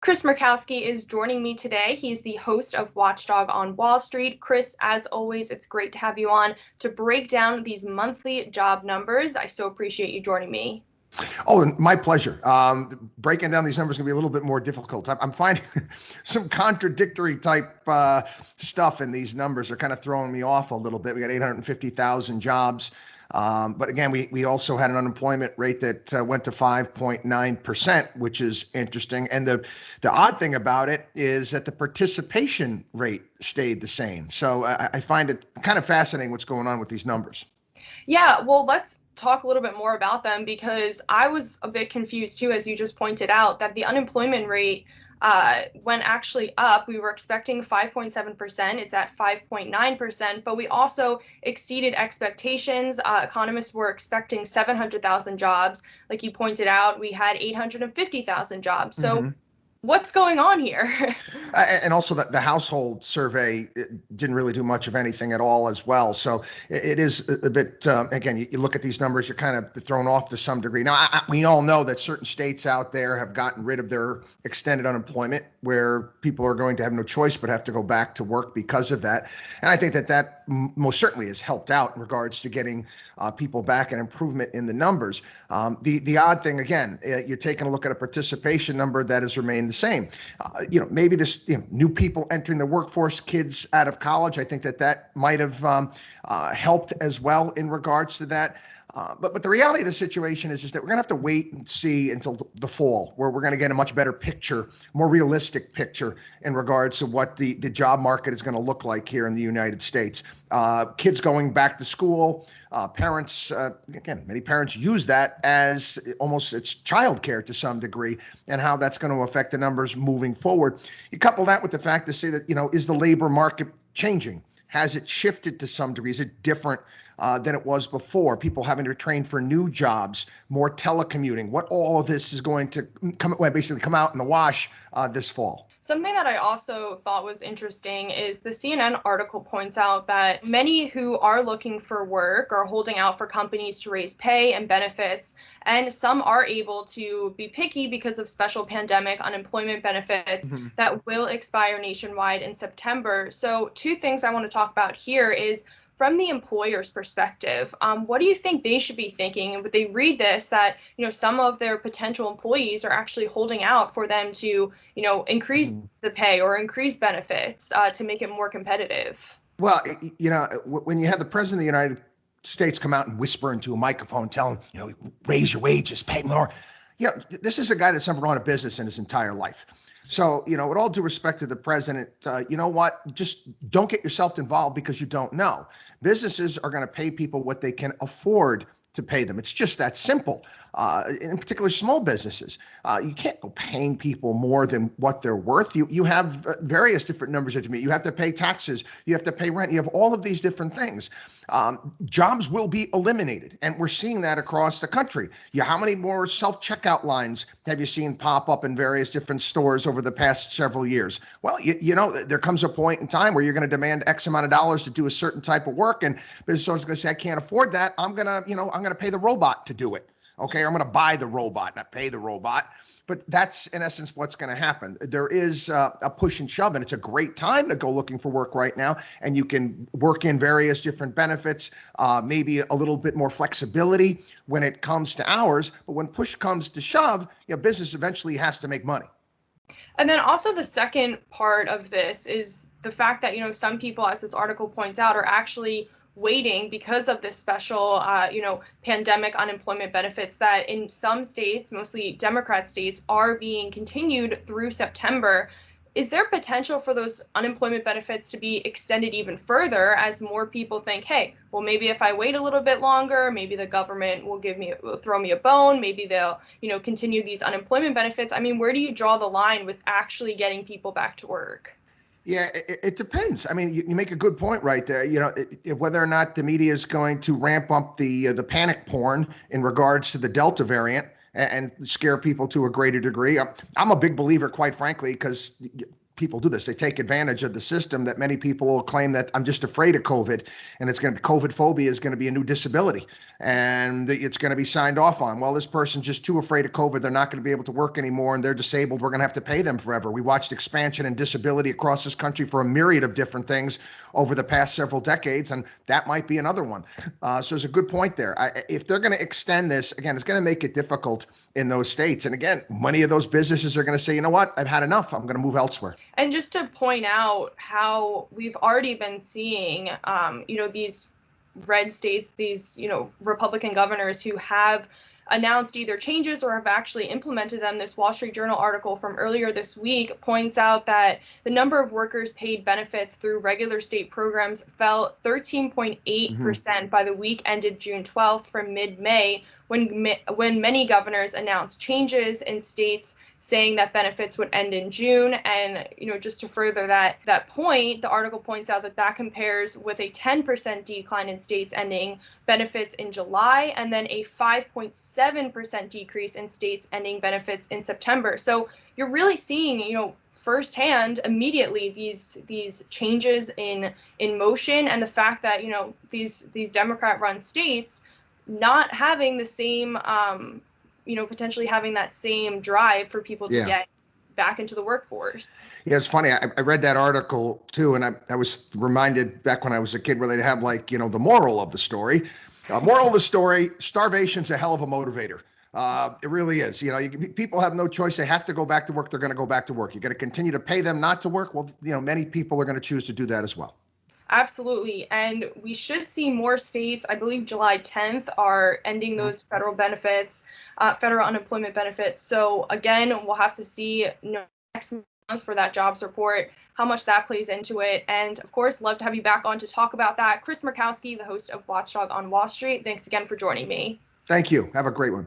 Chris Markowski is joining me today. He's the host of Watchdog on Wall Street. Chris, as always, it's great to have you on to break down these monthly job numbers. I so appreciate you joining me. Oh, my pleasure. Breaking down these numbers can be a little bit more difficult. I'm finding some contradictory type stuff in these numbers are kind of throwing me off a little bit. We got 850,000 jobs. But again, we also had an unemployment rate that went to 5.9%, which is interesting. And the odd thing about it is that the participation rate stayed the same. So I find it kind of fascinating what's going on with these numbers. Yeah, well, let's talk a little bit more about them because I was a bit confused too, as you just pointed out, that the unemployment rate went actually up. We were expecting 5.7%. It's at 5.9%, but we also exceeded expectations. Economists were expecting 700,000 jobs. Like you pointed out, we had 850,000 jobs. So Mm-hmm. what's going on here? And also that the household survey didn't really do much of anything at all as well. So it is a bit, again, you look at these numbers, you're kind of thrown off to some degree. Now, we all know that certain states out there have gotten rid of their extended unemployment where people are going to have no choice but have to go back to work because of that. And I think that most certainly has helped out in regards to getting people back and improvement in the numbers. The odd thing, again, you're taking a look at a participation number that has remained the same. Maybe this, new people entering the workforce, kids out of college. I think that might have helped as well in regards to that. But the reality of the situation is that we're going to have to wait and see until the fall, where we're going to get a much better picture, more realistic picture in regards to what the job market is going to look like here in the United States. Kids going back to school, parents, again, many parents use that as almost it's childcare to some degree, and how that's going to affect the numbers moving forward. You couple that with the fact to say that, is the labor market changing? Has it shifted to some degree? Is it different than it was before? People having to train for new jobs, more telecommuting. What all of this is going to basically come out in the wash this fall. Something that I also thought was interesting is the CNN article points out that many who are looking for work are holding out for companies to raise pay and benefits, and some are able to be picky because of special pandemic unemployment benefits Mhm. that will expire nationwide in September. So, two things I want to talk about here is from the employer's perspective, what do you think they should be thinking? And would they read this that, some of their potential employees are actually holding out for them to, increase Mhm. the pay or increase benefits to make it more competitive? Well, when you have the president of the United States come out and whisper into a microphone, telling, raise your wages, pay more. This is a guy that's never run a business in his entire life. So, with all due respect to the president, you know what? Just don't get yourself involved because you don't know. Businesses are going to pay people what they can afford to pay them. It's just that simple. In particular, small businesses, you can't go paying people more than what they're worth. You have various different numbers that you meet. You have to pay taxes. You have to pay rent. You have all of these different things. Jobs will be eliminated, and we're seeing that across the country. How many more self-checkout lines have you seen pop up in various different stores over the past several years? Well, there comes a point in time where you're going to demand X amount of dollars to do a certain type of work, and business owners are going to say, I can't afford that. I'm going to pay the robot to do it. Okay, I'm going to buy the robot, not pay the robot. But that's in essence what's going to happen. There is a push and shove, and it's a great time to go looking for work right now. And you can work in various different benefits, maybe a little bit more flexibility when it comes to hours. But when push comes to shove, business eventually has to make money. And then also the second part of this is the fact that, some people, as this article points out, are actually waiting because of this special, pandemic unemployment benefits that in some states, mostly Democrat states, are being continued through September. Is there potential for those unemployment benefits to be extended even further as more people think, hey, well, maybe if I wait a little bit longer, maybe the government will throw me a bone. Maybe they'll, continue these unemployment benefits. I mean, where do you draw the line with actually getting people back to work? Yeah, it depends. I mean, you make a good point right there. Whether or not the media is going to ramp up the panic porn in regards to the Delta variant and scare people to a greater degree. I'm a big believer, quite frankly, because people do this. They take advantage of the system that many people will claim that I'm just afraid of COVID, and it's going to COVID phobia is going to be a new disability, and it's going to be signed off on. Well, this person's just too afraid of COVID. They're not going to be able to work anymore, and they're disabled. We're going to have to pay them forever. We watched expansion and disability across this country for a myriad of different things over the past several decades, and that might be another one. So there's a good point there. If they're going to extend this, again, it's going to make it difficult in those states. And again, many of those businesses are going to say, you know what, I've had enough. I'm going to move elsewhere. And just to point out how we've already been seeing, these red states, these, Republican governors who have announced either changes or have actually implemented them. This Wall Street Journal article from earlier this week points out that the number of workers paid benefits through regular state programs fell 13.8% by the week ended June 12th from mid-May, when many governors announced changes in states saying that benefits would end in June. And, just to further that point, the article points out that compares with a 10% decline in states ending benefits in July, and then a 5.7% decrease in states ending benefits in September. So you're really seeing, firsthand immediately these changes in motion, and the fact that, these Democrat-run states not having the same potentially having that same drive for people to get back into the workforce. Yeah, it's funny. I read that article too, and I was reminded back when I was a kid where they'd have the moral of the story. Moral of the story, starvation's a hell of a motivator. It really is. People have no choice. They have to go back to work. They're going to go back to work. You're going to continue to pay them not to work. Well, many people are going to choose to do that as well. Absolutely. And we should see more states, I believe July 10th, are ending those federal benefits, federal unemployment benefits. So again, we'll have to see next month for that jobs report, how much that plays into it. And of course, love to have you back on to talk about that. Chris Markowski, the host of Watchdog on Wall Street. Thanks again for joining me. Thank you. Have a great one.